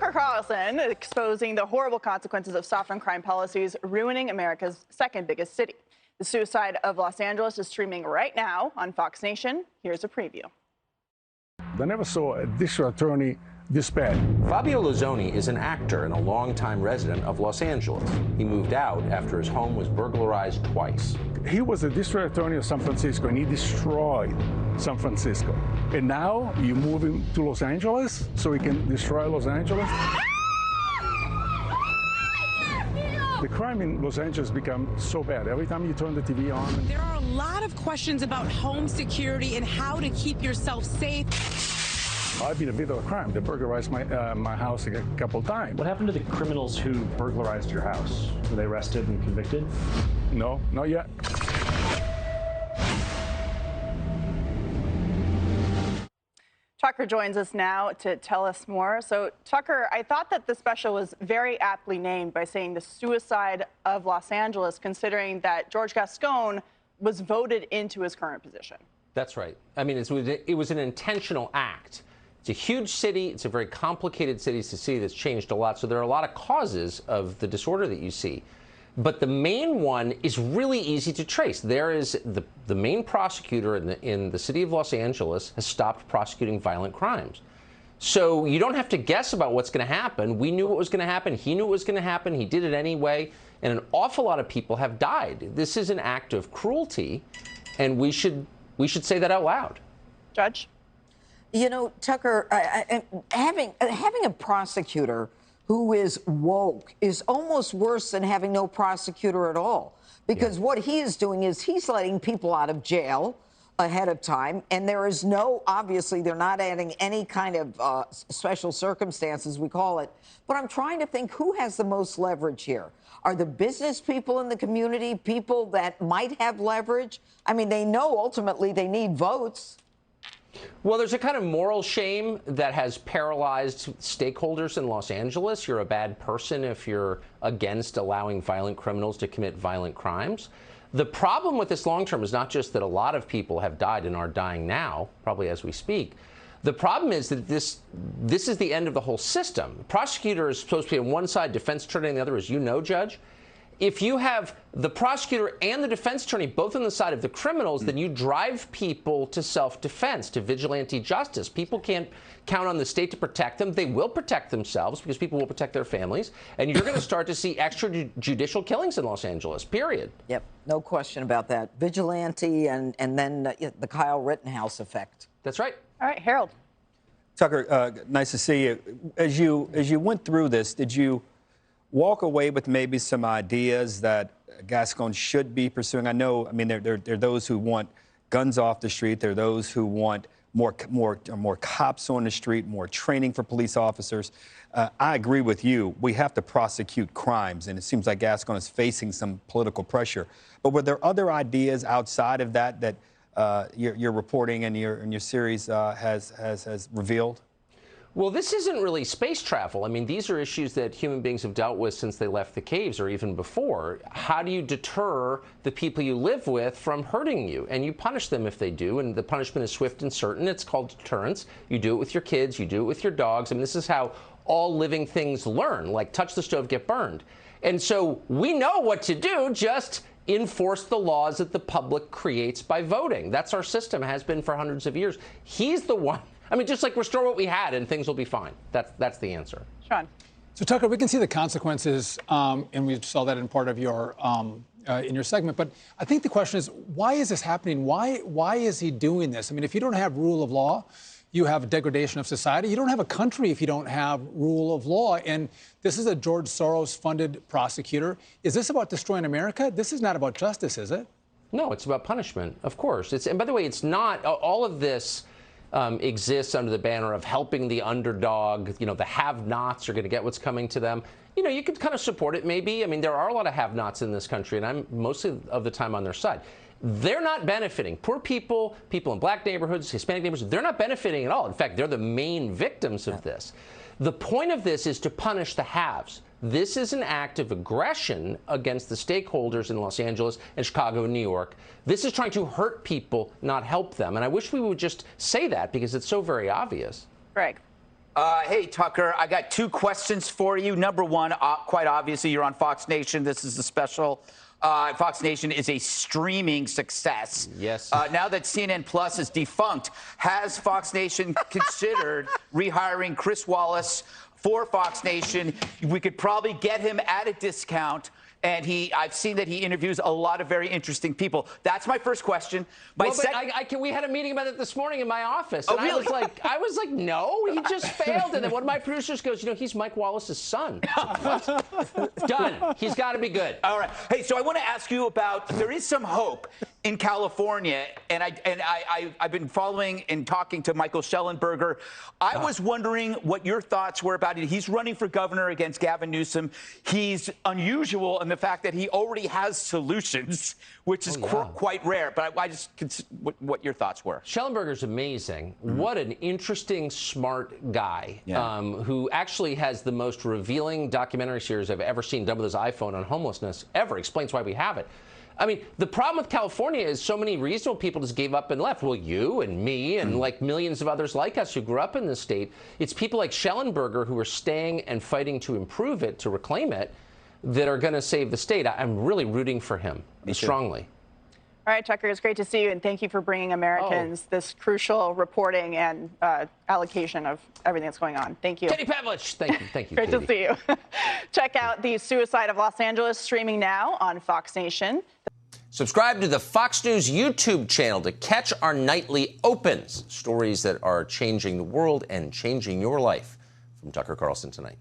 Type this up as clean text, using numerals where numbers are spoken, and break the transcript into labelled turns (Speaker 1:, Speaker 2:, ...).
Speaker 1: Tucker Carlson exposing the horrible consequences of soft on crime policies ruining America's second biggest city. The suicide of Los Angeles is streaming right now on Fox Nation. Here's a preview.
Speaker 2: I never saw a district attorney this bad.
Speaker 3: Fabio Lozoni is an actor and a longtime resident of Los Angeles. He moved out after his home was burglarized twice.
Speaker 2: He was a district attorney of San Francisco, and he destroyed San Francisco. And now you move him to Los Angeles so he can destroy Los Angeles? The crime in Los Angeles become so bad. Every time you turn the TV on.
Speaker 4: There are a lot of questions about home security and how to keep yourself safe.
Speaker 2: I've been a victim of crime. They burglarized my house a couple times.
Speaker 5: What happened to the criminals who burglarized your house? Were they arrested and convicted?
Speaker 2: No, not yet.
Speaker 1: Tucker joins us now to tell us more. So, Tucker, I thought that the special was very aptly named by saying the suicide of Los Angeles, considering that George Gascon was voted into his current position.
Speaker 3: That's right. I mean, it was an intentional act. It's a huge city. It's a very complicated city to see that's changed a lot. So there are a lot of causes of the disorder that you see. But the main one is really easy to trace. There is the main prosecutor in the city of Los Angeles has stopped prosecuting violent crimes. So you don't have to guess about what's going to happen. We knew what was going to happen. He knew what was going to happen. He did it anyway. And an awful lot of people have died. This is an act of cruelty, and we should say that out loud.
Speaker 1: Judge?
Speaker 6: You know, Tucker, having a prosecutor who is woke is almost worse than having no prosecutor at all. Because what he is doing is he's letting people out of jail ahead of time. And there is obviously, they're not adding any kind of special circumstances, we call it. But I'm trying to think who has the most leverage here. Are the business people in the community people that might have leverage? I mean, they know ultimately they need votes.
Speaker 3: Well, there's a kind of moral shame that has paralyzed stakeholders in Los Angeles. You're a bad person if you're against allowing violent criminals to commit violent crimes. The problem with this long term is not just that a lot of people have died and are dying now, probably as we speak. The problem is that this is the end of the whole system. The prosecutor is supposed to be on one side, defense attorney on the other, as you know, Judge. If you have the prosecutor and the defense attorney both on the side of the criminals, then you drive people to self-defense, to vigilante justice. People can't count on the state to protect them. They will protect themselves because people will protect their families. And you're going to start to see extrajudicial killings in Los Angeles, period.
Speaker 6: Yep, no question about that. Vigilante and then the Kyle Rittenhouse effect.
Speaker 3: That's right.
Speaker 1: All right, Harold.
Speaker 7: Tucker, nice to see you. As you went through this, did you walk away with maybe some ideas that Gascon should be pursuing? I mean, there are those who want guns off the street. There are those who want more cops on the street, more training for police officers. I agree with you. We have to prosecute crimes, and it seems like Gascon is facing some political pressure. But were there other ideas outside of that your reporting and your series has revealed?
Speaker 3: Well, this isn't really space travel. I mean, these are issues that human beings have dealt with since they left the caves or even before. How do you deter the people you live with from hurting you? And you punish them if they do, and the punishment is swift and certain. It's called deterrence. You do it with your kids. You do it with your dogs. I mean, this is how all living things learn, like touch the stove, get burned. And so we know what to do, just enforce the laws that the public creates by voting. That's our system, has been for hundreds of years. He's the one. I mean, just like restore what we had and things will be fine. That's the answer.
Speaker 1: Sean.
Speaker 8: So, Tucker, we can see the consequences, and we saw that in part of your in your segment. But I think the question is, why is this happening? Why is he doing this? I mean, if you don't have rule of law, you have degradation of society. You don't have a country if you don't have rule of law. And this is a George Soros-funded prosecutor. Is this about destroying America? This is not about justice, is it?
Speaker 3: No, it's about punishment, of course. And by the way, it's not all of this. Exists under the banner of helping the underdog. You know, the have-nots are going to get what's coming to them. You know, you could kind of support it, maybe. I mean, there are a lot of have-nots in this country, and I'm mostly of the time on their side. They're not benefiting. Poor people, people in black neighborhoods, Hispanic neighborhoods, they're not benefiting at all. In fact, they're the main victims of this. The point of this is to punish the haves. This is an act of aggression against the stakeholders in Los Angeles and Chicago and New York. This is trying to hurt people, not help them. And I wish we would just say that because it's so very obvious.
Speaker 1: Greg.
Speaker 9: Hey, Tucker, I got 2 questions for you. Number one, quite obviously, you're on Fox Nation. This is a special. Fox Nation is a streaming success.
Speaker 3: Yes.
Speaker 9: Now that CNN Plus is defunct, has Fox Nation considered rehiring Chris Wallace for Fox Nation? We could probably get him at a discount. And I've seen that he interviews a lot of very interesting people. That's my first question. We
Speaker 3: had a meeting about it this morning in my office. And
Speaker 9: Oh, really?
Speaker 3: I was like, no, he just failed. And then one of my producers goes, he's Mike Wallace's son. Done. He's got to be good.
Speaker 9: All right. Hey, so I want to ask you about, there is some hope in California, and I've been following and talking to Michael Schellenberger. I was wondering what your thoughts were about it. He's running for governor against Gavin Newsom. He's unusual in the fact that he already has solutions, which is quite rare. But I just what your thoughts were.
Speaker 3: Schellenberger's amazing. What an interesting, smart guy who actually has the most revealing documentary series I've ever seen done with his iPhone on homelessness ever. Explains why we have it. I mean, the problem with California is so many reasonable people just gave up and left. Well, you and me and like millions of others like us who grew up in this state. It's people like Schellenberger who are staying and fighting to improve it, to reclaim it, that are going to save the state. I'm really rooting for him strongly.
Speaker 1: All right, Tucker, it's great to see you, and thank you for bringing Americans this crucial reporting and allocation of everything that's going on. Thank you.
Speaker 3: Katie Pavlich, thank you. Thank you,
Speaker 1: Great to see you. Check out The Suicide of Los Angeles, streaming now on Fox Nation.
Speaker 3: Subscribe to the Fox News YouTube channel to catch our nightly opens, stories that are changing the world and changing your life. From Tucker Carlson tonight.